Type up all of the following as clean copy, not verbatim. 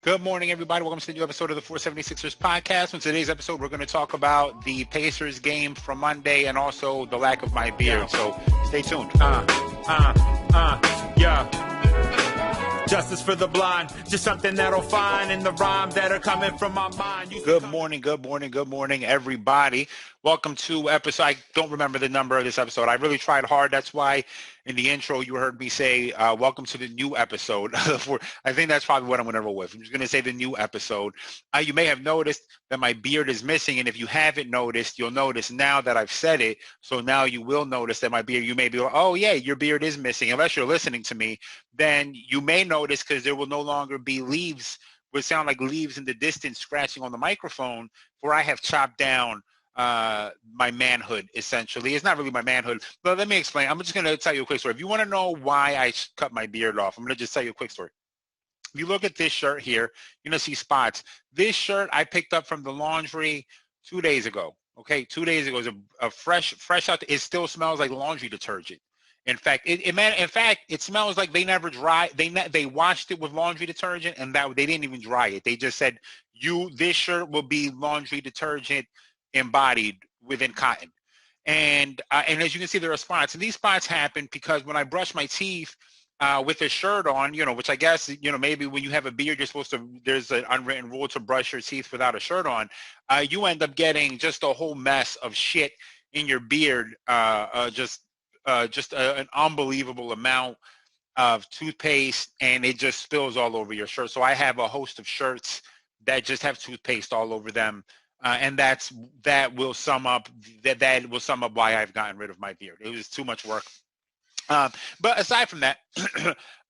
Good morning, everybody. Welcome to the new episode of the 476ers podcast. On today's episode, we're going to talk about the Pacers game from Monday and also the lack of my beard. So stay tuned. Yeah. Justice for the blind, just something that'll find in the rhymes that are coming from my mind. Good morning, everybody. Welcome to episode. I don't remember the number of this episode. I really tried hard. That's why in the intro you heard me say, welcome to the new episode. I think that's probably what I'm going to roll with. I'm just going to say the new episode. You may have noticed that my beard is missing. And if you haven't noticed, you'll notice now that I've said it. So now you will notice that my beard, you may be like, oh, yeah, your beard is missing. Unless you're listening to me, then you may notice because there will no longer be leaves would sound like leaves in the distance scratching on the microphone, where I have chopped down my manhood, essentially. It's not really my manhood, but let me explain. I'm just going to tell you a quick story. If you want to know why I cut my beard off, I'm going to just tell you a quick story. If you look at this shirt here, you're going to see spots. This shirt I picked up from the laundry 2 days ago. Okay, 2 days ago. It's a fresh out. It still smells like laundry detergent. In fact, it smells like they never dry. They washed it with laundry detergent, and that they didn't even dry it. They just said, this shirt will be laundry detergent embodied within cotton. And as you can see, there are spots, and these spots happen because when I brush my teeth with a shirt on, which I guess, maybe when you have a beard, there's an unwritten rule to brush your teeth without a shirt on. You end up getting just a whole mess of shit in your beard, an unbelievable amount of toothpaste, and it just spills all over your shirt. So I have a host of shirts that just have toothpaste all over them, and that will sum up why I've gotten rid of my beard. It was too much work. But aside from that,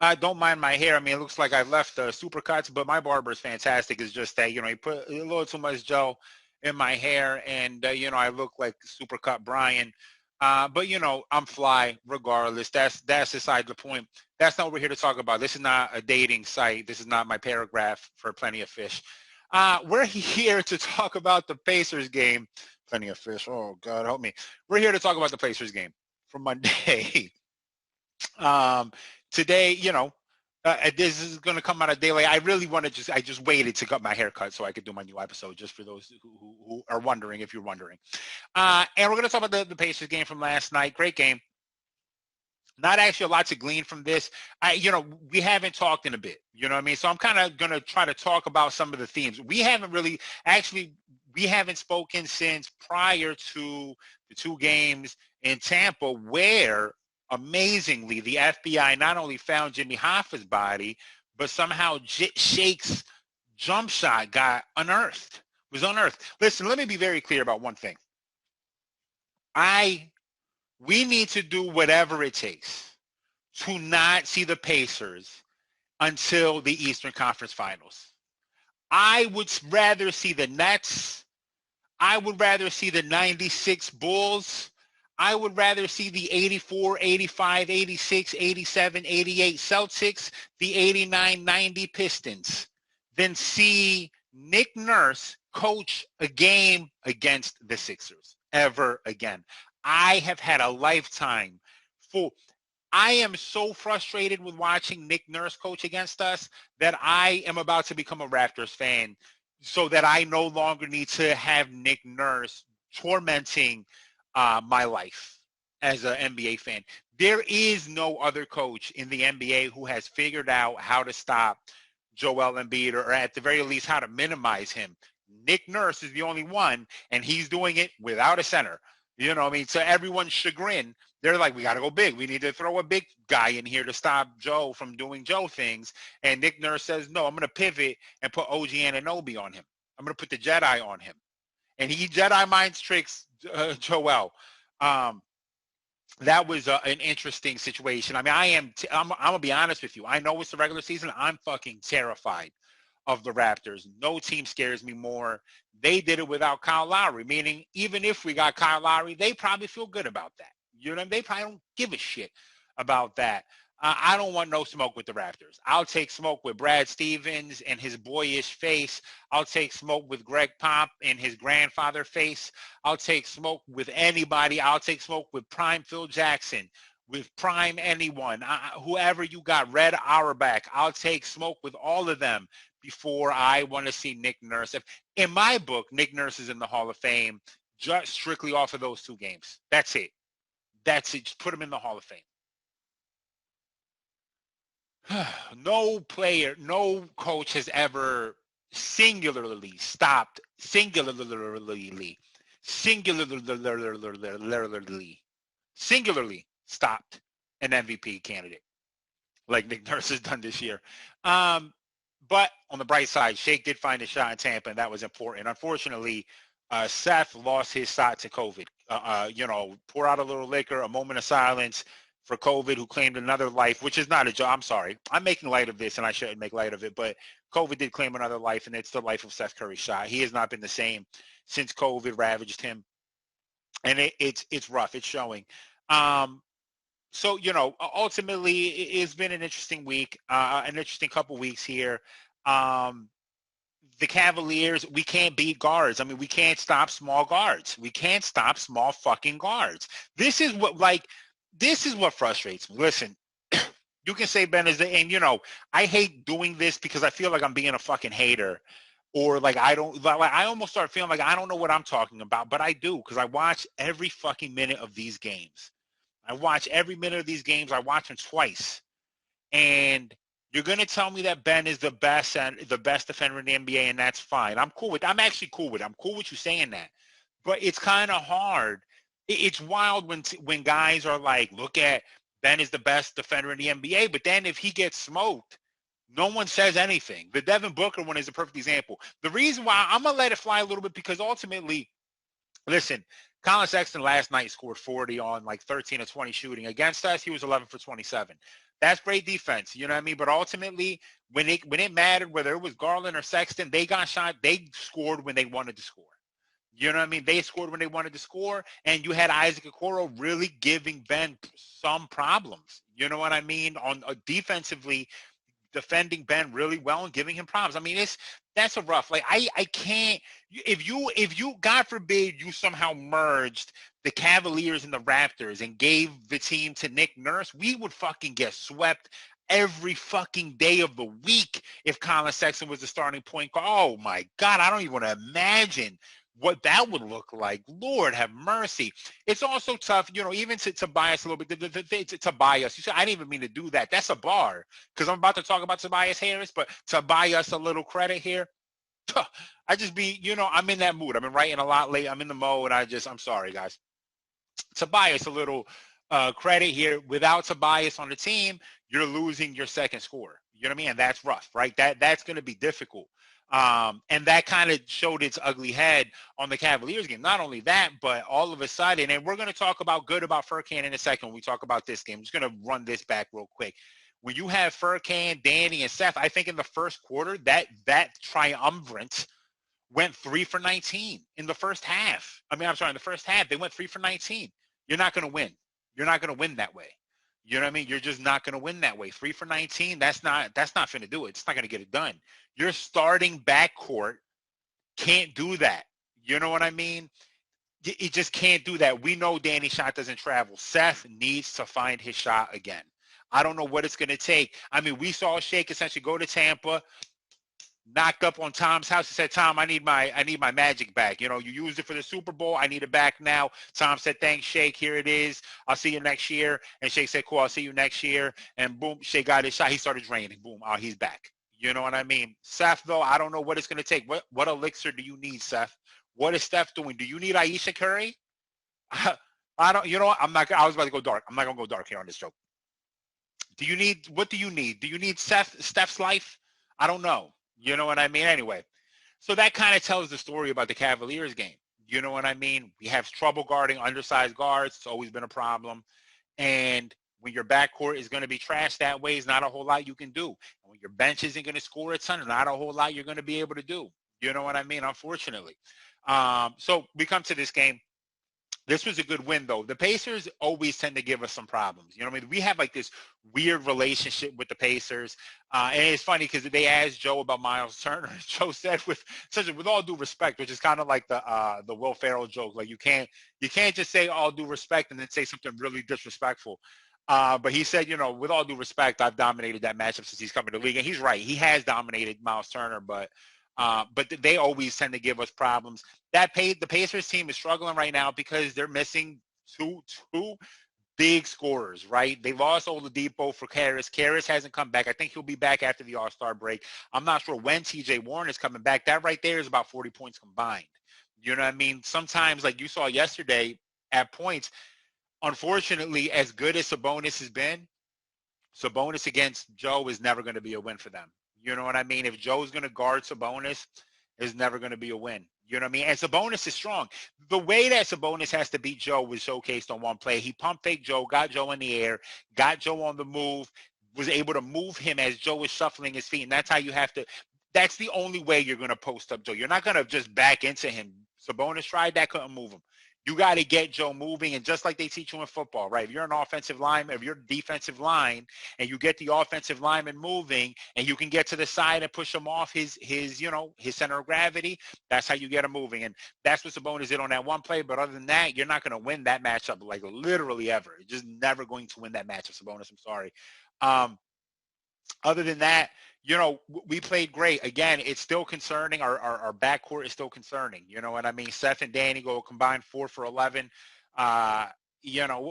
I don't mind my hair. I mean, it looks like I've left supercuts, but my barber is fantastic. It's just that, he put a little too much gel in my hair, and, I look like supercut Brian. But I'm fly regardless. That's aside the point. That's not what we're here to talk about. This is not a dating site. This is not my paragraph for Plenty of Fish. We're here to talk about the Pacers game. Plenty of Fish. Oh, God, help me. We're here to talk about the Pacers game from Monday. Today, this is going to come out a day late. I really want to I just waited to cut my hair cut so I could do my new episode, just for those who are wondering, if you're wondering. And we're going to talk about the Pacers game from last night. Great game. Not actually a lot to glean from this. We haven't talked in a bit, you know what I mean? So I'm kind of going to try to talk about some of the themes. We haven't spoken since prior to the two games in Tampa, where amazingly the FBI not only found Jimmy Hoffa's body, but somehow Shake's jump shot was unearthed. Listen, let me be very clear about one thing. We need to do whatever it takes to not see the Pacers until the Eastern Conference Finals. I would rather see the Nets. I would rather see the 96 Bulls. I would rather see the 84, 85, 86, 87, 88 Celtics, the 89, 90 Pistons than see Nick Nurse coach a game against the Sixers ever again. I have had a lifetime full. I am so frustrated with watching Nick Nurse coach against us that I am about to become a Raptors fan, so that I no longer need to have Nick Nurse tormenting my life as an NBA fan. There is no other coach in the NBA who has figured out how to stop Joel Embiid, or at the very least how to minimize him. Nick Nurse is the only one, and he's doing it without a center. You know what I mean? So everyone's chagrin, they're like, we got to go big. We need to throw a big guy in here to stop Joe from doing Joe things. And Nick Nurse says, no, I'm going to pivot and put OG Anunoby on him. I'm going to put the Jedi on him. And he Jedi minds tricks Joel. That was an interesting situation. I mean, I'm going to be honest with you. I know it's the regular season. I'm fucking terrified of the Raptors. No team scares me more. They did it without Kyle Lowry, meaning even if we got Kyle Lowry, they probably feel good about that. You know what I mean? They probably don't give a shit about that. I don't want no smoke with the Raptors. I'll take smoke with Brad Stevens and his boyish face. I'll take smoke with Greg Pop and his grandfather face. I'll take smoke with anybody. I'll take smoke with Prime Phil Jackson, with Prime anyone, whoever you got, Red Auerbach. I'll take smoke with all of them, before I want to see Nick Nurse. In my book, Nick Nurse is in the Hall of Fame just strictly off of those 2 games. That's it. That's it. Just put him in the Hall of Fame. No player, no coach has ever singularly stopped, singularly stopped an MVP candidate like Nick Nurse has done this year. But on the bright side, Shake did find a shot in Tampa, and that was important. Unfortunately, Seth lost his shot to COVID. Pour out a little liquor, a moment of silence for COVID, who claimed another life, which is not a joke. I'm sorry. I'm making light of this, and I shouldn't make light of it, but COVID did claim another life, and it's the life of Seth Curry's shot. He has not been the same since COVID ravaged him, and it's rough. It's showing. So, ultimately, it's been an interesting week, an interesting couple weeks here. The Cavaliers, we can't beat guards. I mean, we can't stop small guards. We can't stop small fucking guards. This is what frustrates me. Listen, you can say Ben is and I hate doing this because I feel like I'm being a fucking hater, or like I almost start feeling like I don't know what I'm talking about, but I do, because I watch every fucking minute of these games. I watch every minute of these games. I watch them twice. And you're going to tell me that Ben is the best defender in the NBA, and that's fine. I'm actually cool with it. I'm cool with you saying that. But it's kind of hard. It's wild when guys are like, look at Ben is the best defender in the NBA, but then if he gets smoked, no one says anything. The Devin Booker one is a perfect example. The reason why I'm going to let it fly a little bit, because ultimately, listen, Colin Sexton last night scored 40 on like 13 of 20 shooting. Against us, he was 11 for 27. That's great defense, you know what I mean? But ultimately, when it mattered, whether it was Garland or Sexton, they got shot. They scored when they wanted to score. You know what I mean? They scored when they wanted to score, and you had Isaac Okoro really giving Ben some problems. You know what I mean? On defensively, defending Ben really well and giving him problems. I mean, that's a rough. Like I can't. If you God forbid you somehow merged the Cavaliers and the Raptors and gave the team to Nick Nurse, we would fucking get swept every fucking day of the week if Colin Sexton was the starting point guard. Oh my God, I don't even want to imagine what that would look like. Lord have mercy. It's also tough, even to Tobias a little bit. To Tobias, you said I didn't even mean to do that. That's a bar, because I'm about to talk about Tobias Harris, but Tobias, a little credit here. I just I'm in that mood. I've been writing a lot late. I'm in the mode. I'm sorry, guys. Tobias, a little credit here. Without Tobias on the team, you're losing your second scorer. You know what I mean? And that's rough, right? That's going to be difficult. And that kind of showed its ugly head on the Cavaliers game. Not only that, but all of a sudden, and we're going to talk about Furkan in a second when we talk about this game. I'm just going to run this back real quick. When you have Furkan, Danny, and Seth, I think in the first quarter, that triumvirate went 3 for 19 in the first half. In the first half, they went 3 for 19. You're not going to win. You're not going to win that way. You know what I mean? You're just not going to win that way. 3 for 19, that's not going to do it. It's not going to get it done. Your starting backcourt can't do that. You know what I mean? It just can't do that. We know Danny's shot doesn't travel. Seth needs to find his shot again. I don't know what it's going to take. We saw Shake essentially go to Tampa, knocked up on Tom's house. He said, Tom, I need my magic back. You used it for the Super Bowl. I need it back now. Tom said, thanks, Shake. Here it is. I'll see you next year. And Shake said, cool, I'll see you next year. And boom, Shake got his shot. He started draining. Boom, he's back. You know what I mean? Seth, though, I don't know what it's going to take. What elixir do you need, Seth? What is Steph doing? Do you need Ayesha Curry? I don't, I was about to go dark. I'm not going to go dark here on this joke. What do you need? Do you need Steph's life? I don't know. You know what I mean? Anyway, so that kind of tells the story about the Cavaliers game. You know what I mean? We have trouble guarding undersized guards. It's always been a problem. And when your backcourt is going to be trashed that way, there's not a whole lot you can do. And when your bench isn't going to score a ton, there's not a whole lot you're going to be able to do. You know what I mean? Unfortunately. So we come to this game. This was a good win, though. The Pacers always tend to give us some problems. You know what I mean? We have like this weird relationship with the Pacers. And it's funny because they asked Joe about Miles Turner. Joe said with all due respect, which is kind of like the Will Ferrell joke. Like you can't just say all due respect and then say something really disrespectful. But he said, with all due respect, I've dominated that matchup since he's come to the league. And he's right. He has dominated Miles Turner, but they always tend to give us problems. The Pacers team is struggling right now because they're missing two big scorers, right? They lost Oladipo for Karras. Karras hasn't come back. I think he'll be back after the All-Star break. I'm not sure when TJ Warren is coming back. That right there is about 40 points combined. You know what I mean? Sometimes, like you saw yesterday at points, unfortunately, as good as Sabonis has been, Sabonis against Joe is never going to be a win for them. You know what I mean? If Joe's going to guard Sabonis, it's never going to be a win. You know what I mean? And Sabonis is strong. The way that Sabonis has to beat Joe was showcased on one play. He pump faked Joe, got Joe in the air, got Joe on the move, was able to move him as Joe was shuffling his feet. And that's how you have to – that's the only way you're going to post up Joe. You're not going to just back into him. Sabonis tried that, couldn't move him. You got to get Joe moving, and just like they teach you in football, right? If you're an offensive lineman, if you're a defensive line, and you get the offensive lineman moving, and you can get to the side and push him off his center of gravity, that's how you get him moving. And that's what Sabonis did on that one play. But other than that, you're not going to win that matchup, like literally ever. You're just never going to win that matchup, Sabonis. I'm sorry. Other than that, we played great. Again, it's still concerning. Our backcourt is still concerning. You know what I mean? Seth and Danny go combined 4 for 11,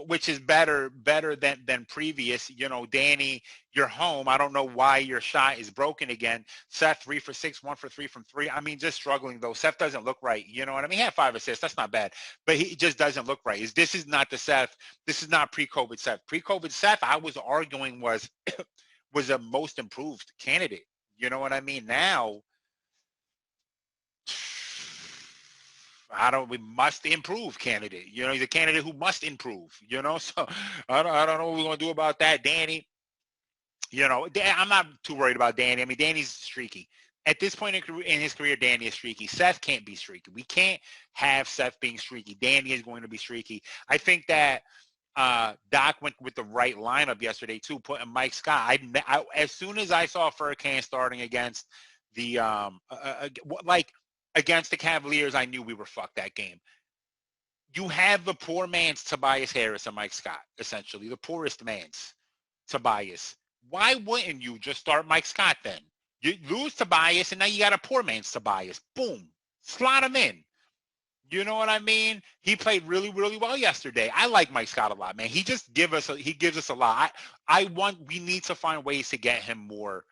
which is better than previous. Danny, you're home. I don't know why your shot is broken again. Seth, 3 for 6, 1 for 3 from 3. I mean, just struggling, though. Seth doesn't look right. You know what I mean? He had 5 assists. That's not bad. But he just doesn't look right. This is not the Seth. This is not pre-COVID Seth. Pre-COVID Seth, I was arguing was a most improved candidate. You know what I mean? Now, we must improve candidate. He's a candidate who must improve, so I don't know what we're going to do about that. Danny, I'm not too worried about Danny. I mean, Danny's streaky. At this point in his career, Danny is streaky. Seth can't be streaky. We can't have Seth being streaky. Danny is going to be streaky. I think that Doc went with the right lineup yesterday too, putting Mike Scott. I as soon as I saw Furkan starting against the against the Cavaliers, I knew we were fucked that game. You have the poor man's Tobias Harris and Mike Scott, essentially the poorest man's Tobias. Why wouldn't you just start Mike Scott then? You lose Tobias, and now you got a poor man's Tobias. Boom, slot him in. You know what I mean? He played really, really well yesterday. I like Mike Scott a lot, man. He gives us a lot. We need to find ways to get him more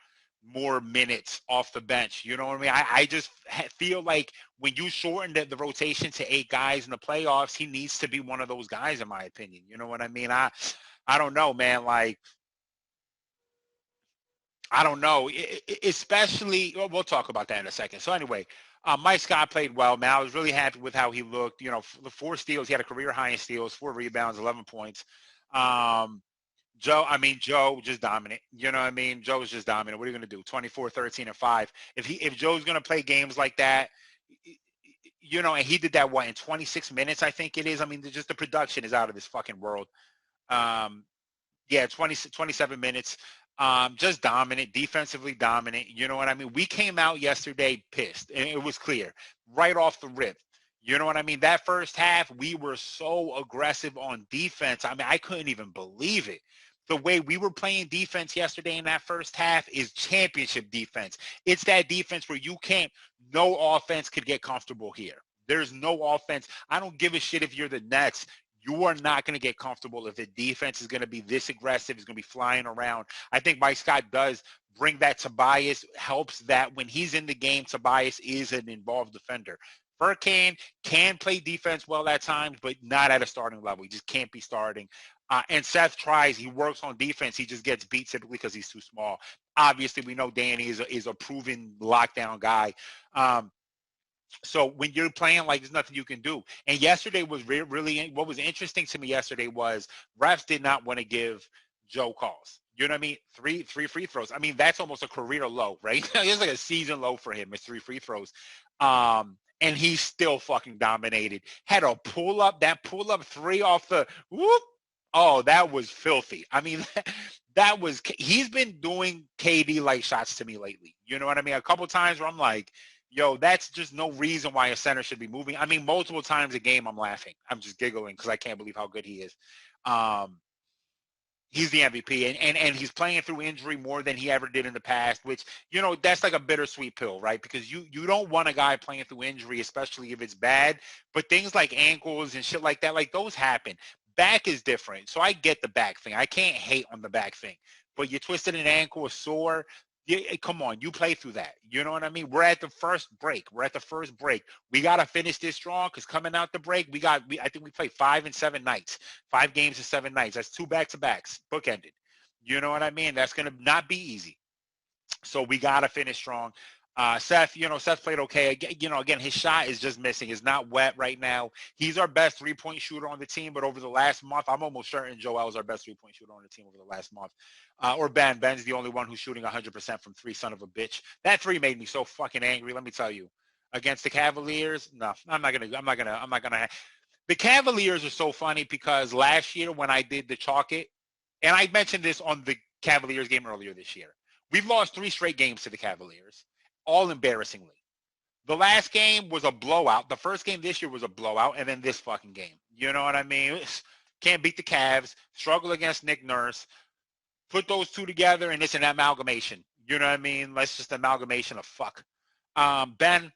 minutes off the bench. You know what I mean? I just feel like when you shorten the rotation to 8 guys in the playoffs, he needs to be one of those guys, in my opinion. You know what I mean? I don't know, man. Like, I don't know, especially, we'll talk about that in a second. So anyway, Mike Scott played well, man. I was really happy with how he looked. The 4 steals, he had a career high in steals, 4 rebounds, 11 points. Joe just dominant. You know what I mean? Joe was just dominant. What are you going to do? 24, 13, and 5. If Joe's going to play games like that, and he did that, in 26 minutes, I think it is. I mean, just the production is out of this fucking world. 27 minutes. Just dominant, defensively dominant. You know what I mean? We came out yesterday pissed, and it was clear right off the rip. You know what I mean? That first half, we were so aggressive on defense. I mean, I couldn't even believe it. The way we were playing defense yesterday in that first half is championship defense. It's that defense where no offense could get comfortable here. There's no offense. I don't give a shit if you're the Nets. You are not going to get comfortable if the defense is going to be this aggressive, is going to be flying around. I think Mike Scott does bring that. Tobias helps that when he's in the game. Tobias is an involved defender. Furkan can play defense well at times, but not at a starting level. He just can't be starting. And Seth tries. He works on defense. He just gets beat typically because he's too small. Obviously, we know Danny is a proven lockdown guy. So when you're playing like there's nothing you can do. And yesterday was really what was interesting to me yesterday was refs did not want to give Joe calls. You know what I mean? Three free throws. I mean, that's almost a career low, right? It's like a season low for him. It's 3 free throws. And he still fucking dominated. Had a pull-up 3 off the whoop. Oh, that was filthy. I mean, he's been doing KD-like shots to me lately. You know what I mean? A couple times where I'm like, yo, that's just no reason why a center should be moving. I mean, multiple times a game I'm laughing. I'm just giggling because I can't believe how good he is. He's the MVP, and he's playing through injury more than he ever did in the past, which, that's like a bittersweet pill, right? Because you don't want a guy playing through injury, especially if it's bad, but things like ankles and shit like that, like those happen. Back is different. So I get the back thing. I can't hate on the back thing, but you twisted an ankle, a sore, come on, you play through that. You know what I mean? We're at the first break. We got to finish this strong because coming out the break, I think we played 5 and 7 nights, 5 games in 7 nights. That's 2 back-to-backs, bookended. You know what I mean? That's going to not be easy. So we got to finish strong. Seth, Seth played okay. Again, his shot is just missing. It's not wet right now. He's our best three-point shooter on the team, but over the last month, I'm almost certain Joel's our best three-point shooter on the team over the last month. Or Ben. Ben's the only one who's shooting 100% from three, son of a bitch. That three made me so fucking angry, let me tell you. Against the Cavaliers, no, I'm not gonna. The Cavaliers are so funny because last year when I did the chalk it, and I mentioned this on the Cavaliers game earlier this year, we've lost 3 straight games to the Cavaliers, all embarrassingly. The last game was a blowout. The first game this year was a blowout, and then this fucking game. You know what I mean? Can't beat the Cavs, struggle against Nick Nurse, put those two together, and it's an amalgamation. You know what I mean? Let's just amalgamation of fuck. Ben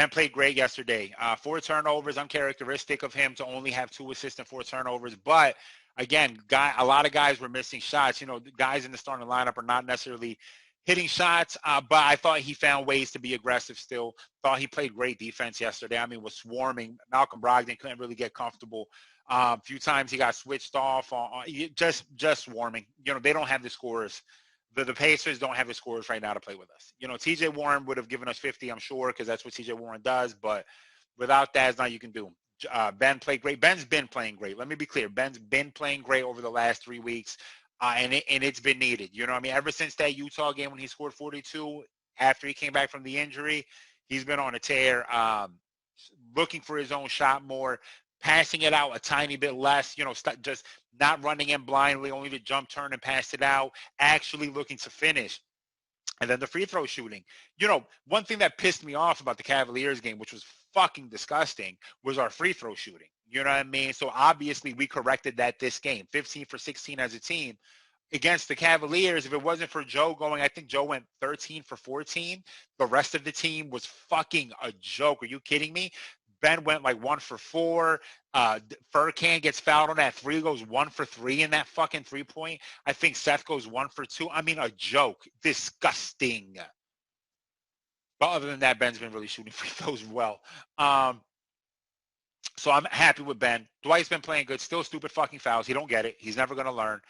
played great yesterday. 4 turnovers, uncharacteristic of him to only have 2 assists and 4 turnovers. But again, a lot of guys were missing shots. The guys in the starting lineup are not necessarily hitting shots, but I thought he found ways to be aggressive still. Thought he played great defense yesterday. I mean, was swarming. Malcolm Brogdon couldn't really get comfortable. A few times he got switched off. Just swarming. They don't have the scorers. The Pacers don't have the scorers right now to play with us. T.J. Warren would have given us 50, I'm sure, because that's what T.J. Warren does. But without that, it's not you can do. Ben played great. Ben's been playing great. Let me be clear. Ben's been playing great over the last 3 weeks. And it's been needed. You know what I mean? Ever since that Utah game when he scored 42, after he came back from the injury, he's been on a tear, looking for his own shot more, passing it out a tiny bit less, just not running in blindly, only to jump, turn, and pass it out, actually looking to finish. And then the free throw shooting. One thing that pissed me off about the Cavaliers game, which was fucking disgusting, was our free throw shooting. You know what I mean? So obviously we corrected that this game, 15 for 16 as a team. Against the Cavaliers, if it wasn't for Joe going, I think Joe went 13 for 14. The rest of the team was fucking a joke. Are you kidding me? Ben went like 1 for 4. Furkan gets fouled on that 3, goes 1 for 3 in that fucking 3-point. I think Seth goes 1 for 2. I mean, a joke. Disgusting. But other than that, Ben's been really shooting free throws well. So I'm happy with Ben. Dwight's been playing good. Still stupid fucking fouls. He don't get it. He's never going to learn.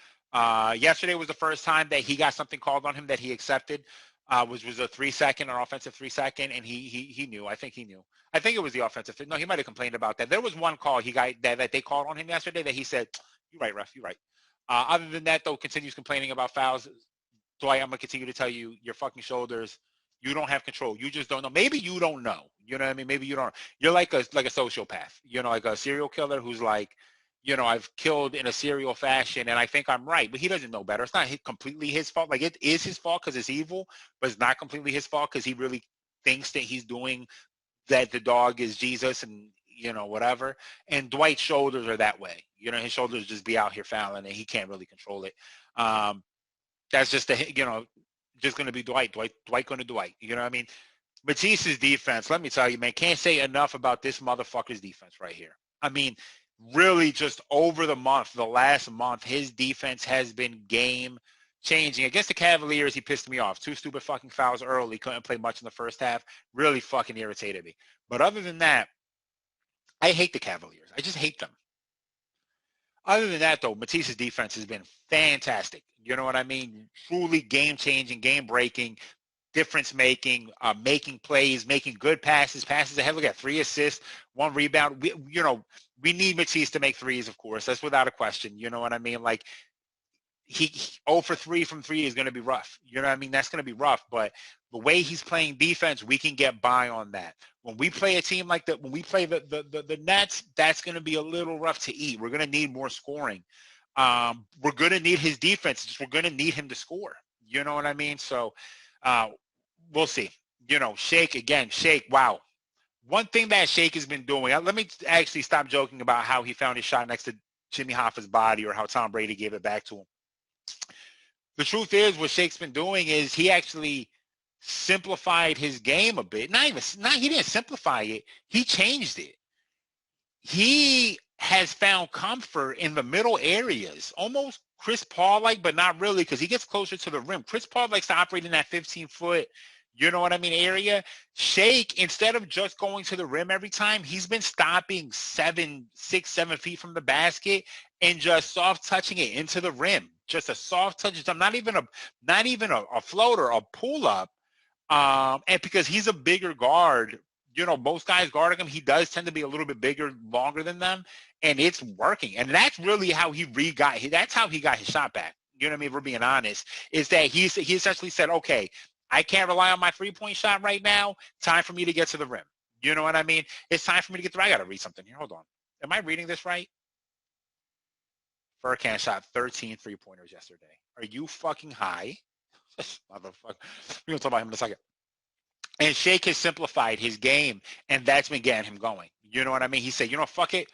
Yesterday was the first time that he got something called on him that he accepted. Was a 3-second or offensive 3-second, and he knew. I think he knew. I think it was the offensive. No, he might have complained about that. There was one call he got that they called on him yesterday that he said, "You're right, ref. You're right." Other than that, though, continues complaining about fouls. Dwight, I'm gonna continue to tell you, your fucking shoulders. You don't have control. You just don't know. Maybe you don't know. You know what I mean? Maybe you don't. You're like a sociopath. Like a serial killer who's like, I've killed in a serial fashion, and I think I'm right, but he doesn't know better. It's not completely his fault. Like, it is his fault because it's evil, but it's not completely his fault because he really thinks that he's doing that. The dog is Jesus, and whatever. And Dwight's shoulders are that way. His shoulders just be out here fouling, and he can't really control it. That's just just going to be Dwight going to Dwight. You know what I mean? Matisse's defense, let me tell you, man, can't say enough about this motherfucker's defense right here. I mean, really just over the last month, his defense has been game changing. Against the Cavaliers, he pissed me off. 2 stupid fucking fouls early. Couldn't play much in the first half. Really fucking irritated me. But other than that, I hate the Cavaliers. I just hate them. Other than that, though, Matisse's defense has been fantastic. You know what I mean? Truly game-changing, game-breaking, difference-making, making plays, making good passes ahead. Look at 3 assists, 1 rebound. We need Matisse to make threes, of course. That's without a question. You know what I mean? Like, he 0 for 3 from 3 is going to be rough. You know what I mean? That's going to be rough. But the way he's playing defense, we can get by on that. When we play a team like that, when we play the Nets, that's going to be a little rough to eat. We're going to need more scoring. We're going to need his defense. We're going to need him to score. You know what I mean? So we'll see. Shake, wow. One thing that Shake has been doing, let me actually stop joking about how he found his shot next to Jimmy Hoffa's body or how Tom Brady gave it back to him. The truth is, what Shake's been doing is he actually simplified his game a bit. He didn't simplify it. He changed it. He has found comfort in the middle areas, almost Chris Paul-like, but not really, because he gets closer to the rim. Chris Paul likes to operate in that 15-foot, area. Shake, instead of just going to the rim every time, he's been stopping 6, 7 feet from the basket and just soft touching it into the rim. Just a soft touch. Not even a floater, a pull-up. And because he's a bigger guard, most guys guarding him, he does tend to be a little bit bigger, longer than them, and it's working. And that's really how that's how he got his shot back. You know what I mean? If we're being honest, is that he essentially said, okay, I can't rely on my 3-point shot right now. Time for me to get to the rim. You know what I mean? It's time for me to get to the rim. I got to read something here. Hold on. Am I reading this right? Furkan shot 13 3-pointers yesterday. Are you fucking high? Motherfucker. We're going to talk about him in a second. And Shake has simplified his game, and that's been getting him going. You know what I mean? He said, fuck it.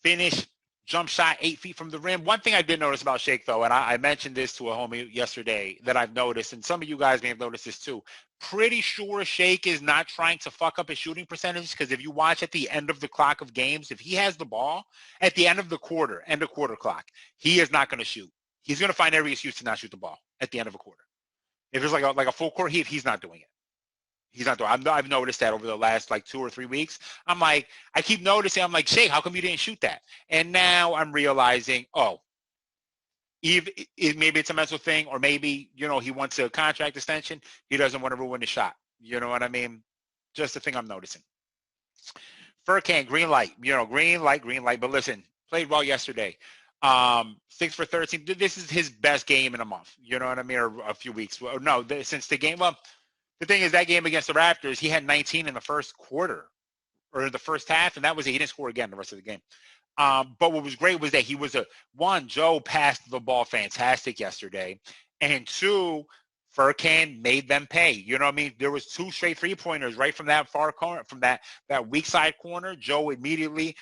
Finish, jump shot 8 feet from the rim. One thing I did notice about Shake, though, and I mentioned this to a homie yesterday that I've noticed, and some of you guys may have noticed this too. Pretty sure Shake is not trying to fuck up his shooting percentage, because if you watch at the end of the clock of games, if he has the ball at the end of quarter clock, he is not going to shoot. He's going to find every excuse to not shoot the ball at the end of a quarter. If it's like a full court heat, he's not doing it. He's not doing it. I've noticed that over the last 2 or 3 weeks. I keep noticing. I'm like, Shake, how come you didn't shoot that? And now I'm realizing, maybe it's a mental thing, or maybe, he wants a contract extension. He doesn't want to ruin the shot. You know what I mean? Just the thing I'm noticing. Furkan, green light. Green light. But listen, played well yesterday. 6 for 13. This is his best game in a month. You know what I mean? Or a few weeks. No, since the game. Well, the thing is, that game against the Raptors, he had 19 in the first quarter, or in the first half, and that was it. He didn't score again the rest of the game. But what was great was that he was Joe passed the ball fantastic yesterday, and 2, Furkan made them pay. You know what I mean? There was 2 straight 3-pointers right from that far corner, from that weak side corner. Joe immediately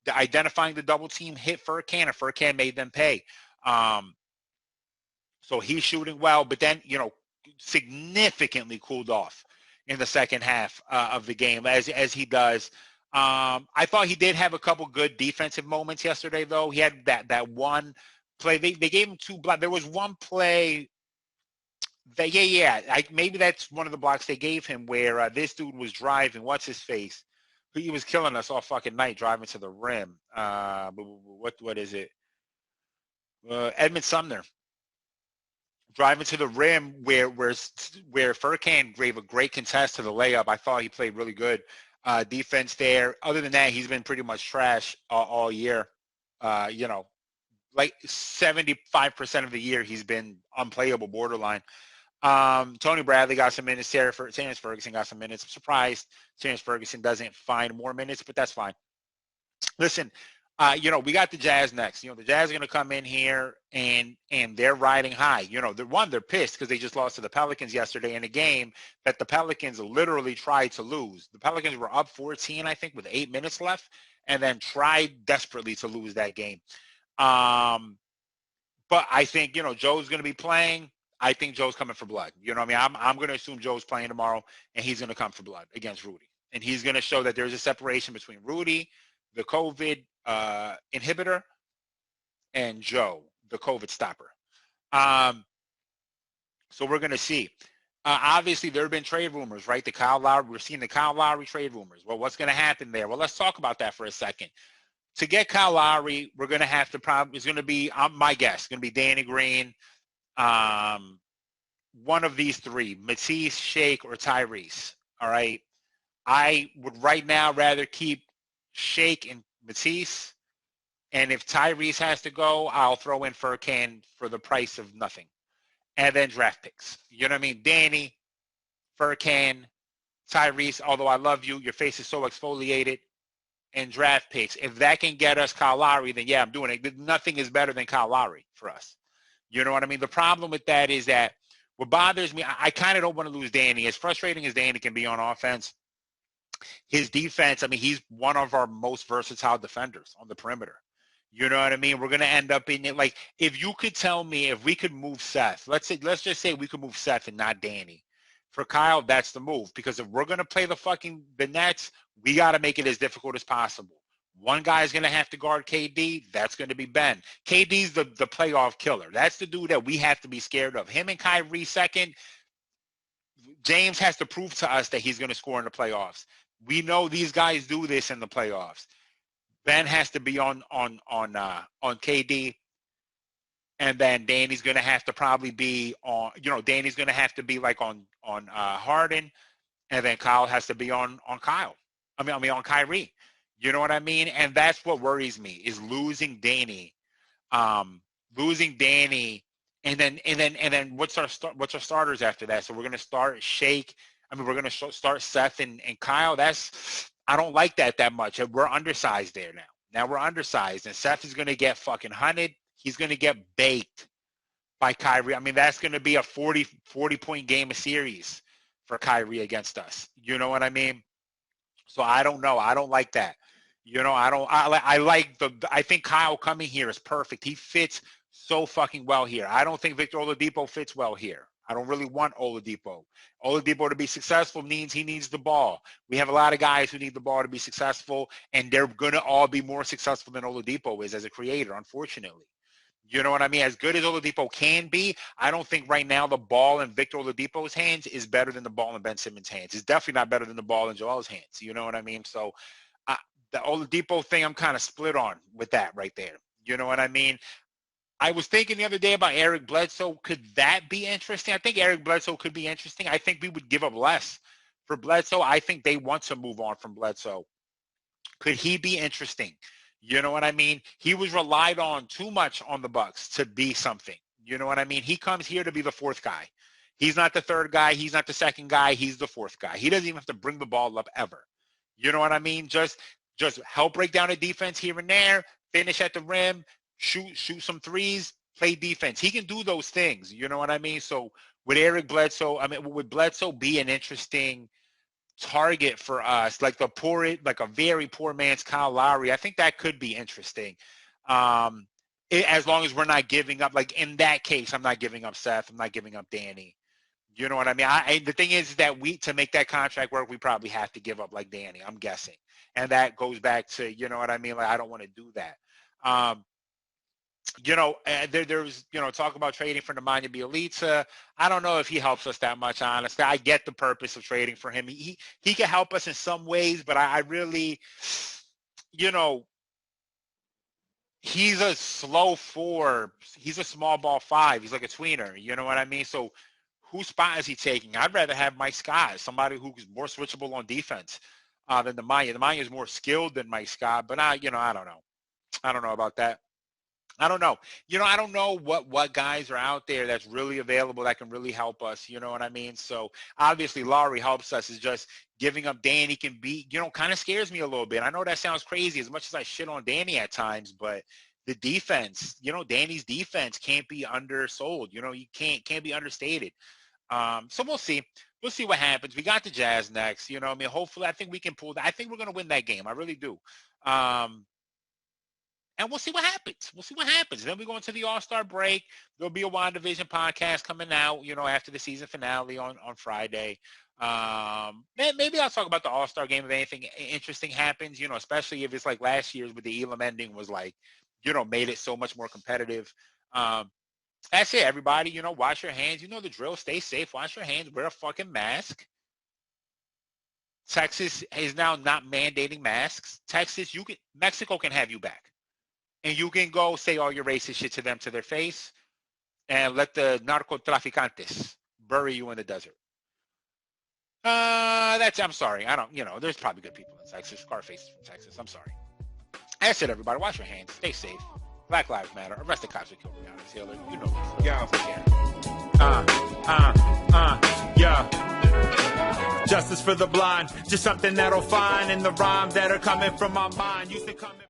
identifying the double team hit Furkan, and Furkan made them pay. So he's shooting well, but then, significantly cooled off in the second half of the game, as he does. I thought he did have a couple good defensive moments yesterday, though. He had that one play. They gave him 2 blocks. There was one play that, maybe that's one of the blocks they gave him, where this dude was driving. What's his face? He was killing us all fucking night driving to the rim. What is it? Edmund Sumner. Driving to the rim where Furkan gave a great contest to the layup. I thought he played really good defense there. Other than that, he's been pretty much trash all year. 75% of the year he's been unplayable, borderline. Tony Bradley got some minutes. Terrence Ferguson got some minutes. I'm surprised Terrence Ferguson doesn't find more minutes, but that's fine. Listen, we got the Jazz next. The Jazz are going to come in here and they're riding high. They're pissed because they just lost to the Pelicans yesterday in a game that the Pelicans literally tried to lose. The Pelicans were up 14, I think, with 8 minutes left, and then tried desperately to lose that game. But I think, Joe's going to be playing. I think Joe's coming for blood. You know what I mean? I'm going to assume Joe's playing tomorrow, and he's going to come for blood against Rudy. And he's going to show that there's a separation between Rudy, the COVID inhibitor, and Joe, the COVID stopper. So we're going to see. Obviously, there have been trade rumors, right? We're seeing the Kyle Lowry trade rumors. Well, what's going to happen there? Well, let's talk about that for a second. To get Kyle Lowry, we're going to have to it's going to be, my guess, it's going to be Danny Green, one of these 3, Matisse, Shake, or Tyrese. All right. I would right now rather keep Shake and Matisse. And if Tyrese has to go, I'll throw in Furkan for the price of nothing. And then draft picks. You know what I mean? Danny, Furkan, Tyrese, although I love you, your face is so exfoliated, and draft picks. If that can get us Kyle Lowry, then yeah, I'm doing it. Nothing is better than Kyle Lowry for us. You know what I mean? The problem with that is that what bothers me, I kind of don't want to lose Danny. As frustrating as Danny can be on offense, his defense, I mean, he's one of our most versatile defenders on the perimeter. You know what I mean? We're going to end up in it. Like, if you could tell me if we could move Seth, let's just say we could move Seth and not Danny. For Kyle, that's the move. Because if we're going to play the Nets, we got to make it as difficult as possible. One guy is going to have to guard KD. That's going to be Ben. KD's the playoff killer. That's the dude that we have to be scared of. Him and Kyrie second. James has to prove to us that he's going to score in the playoffs. We know these guys do this in the playoffs. Ben has to be on KD, and then Danny's going to have to probably be on. Danny's going to have to be like on Harden, and then Kyle has to be on Kyle. On Kyrie. You know what I mean? And that's what worries me is losing Danny, and then what's our starters after that? So we're going to start Shake. We're going to start Seth and Kyle. I don't like that much. We're undersized there now. Now we're undersized, and Seth is going to get fucking hunted. He's going to get baked by Kyrie. That's going to be a 40-point game a series for Kyrie against us. You know what I mean? So I don't know. I don't like that. I think Kyle coming here is perfect. He fits so fucking well here. I don't think Victor Oladipo fits well here. I don't really want Oladipo. Oladipo to be successful means he needs the ball. We have a lot of guys who need the ball to be successful, and they're going to all be more successful than Oladipo is as a creator, unfortunately. You know what I mean? As good as Oladipo can be, I don't think right now the ball in Victor Oladipo's hands is better than the ball in Ben Simmons' hands. It's definitely not better than the ball in Joel's hands. You know what I mean? So the Oladipo thing, I'm kind of split on with that right there. You know what I mean? I was thinking the other day about Eric Bledsoe. Could that be interesting? I think Eric Bledsoe could be interesting. I think we would give up less for Bledsoe. I think they want to move on from Bledsoe. Could he be interesting? You know what I mean? He was relied on too much on the Bucks to be something. You know what I mean? He comes here to be the fourth guy. He's not the third guy. He's not the second guy. He's the fourth guy. He doesn't even have to bring the ball up ever. You know what I mean? Just help break down a defense here and there, finish at the rim, shoot some threes, play defense. He can do those things. You know what I mean? So would Eric Bledsoe, would Bledsoe be an interesting target for us, like a very poor man's Kyle Lowry? I think that could be interesting. As long as we're not giving up, like in that case, I'm not giving up Seth. I'm not giving up Danny. You know what I mean? The thing is that to make that contract work, we probably have to give up like Danny, I'm guessing. And that goes back to, you know what I mean? Like, I don't want to do that. There's talk about trading for Nemanja Bjelica. I don't know if he helps us that much, honestly. I get the purpose of trading for him. He can help us in some ways, but I really, he's a slow 4. He's a small ball 5. He's like a tweener. You know what I mean? So whose spot is he taking? I'd rather have Mike Scott, somebody who's more switchable on defense than Nemanja. Nemanja is more skilled than Mike Scott, but I don't know. I don't know about that. I don't know. I don't know what guys are out there that's really available that can really help us. You know what I mean? So obviously Lowry helps us. Is just giving up Danny can be, kind of scares me a little bit. I know that sounds crazy as much as I shit on Danny at times, but the defense, Danny's defense can't be undersold. You can't be understated. So we'll see. We'll see what happens. We got the Jazz next. Hopefully I think we can pull that. I think we're going to win that game. I really do. And we'll see what happens. And then we go into the All-Star break. There'll be a WandaVision podcast coming out, after the season finale on Friday. Maybe I'll talk about the All-Star game if anything interesting happens, especially if it's like last year's with the Elam ending was like, made it so much more competitive. That's it, everybody. Wash your hands. You know the drill. Stay safe. Wash your hands. Wear a fucking mask. Texas is now not mandating masks. Mexico can have you back. And you can go say all your racist shit to them to their face and let the narcotraficantes bury you in the desert. I'm sorry. I don't, there's probably good people in Texas. Scarface is from Texas. I'm sorry. That's it, everybody. Wash your hands. Stay safe. Black Lives Matter. Arrest the cops who killed Breonna Taylor. You know this. Yeah. Take care. Yeah. Justice for the blind. Just something that'll find in the rhymes that are coming from my mind. Used to come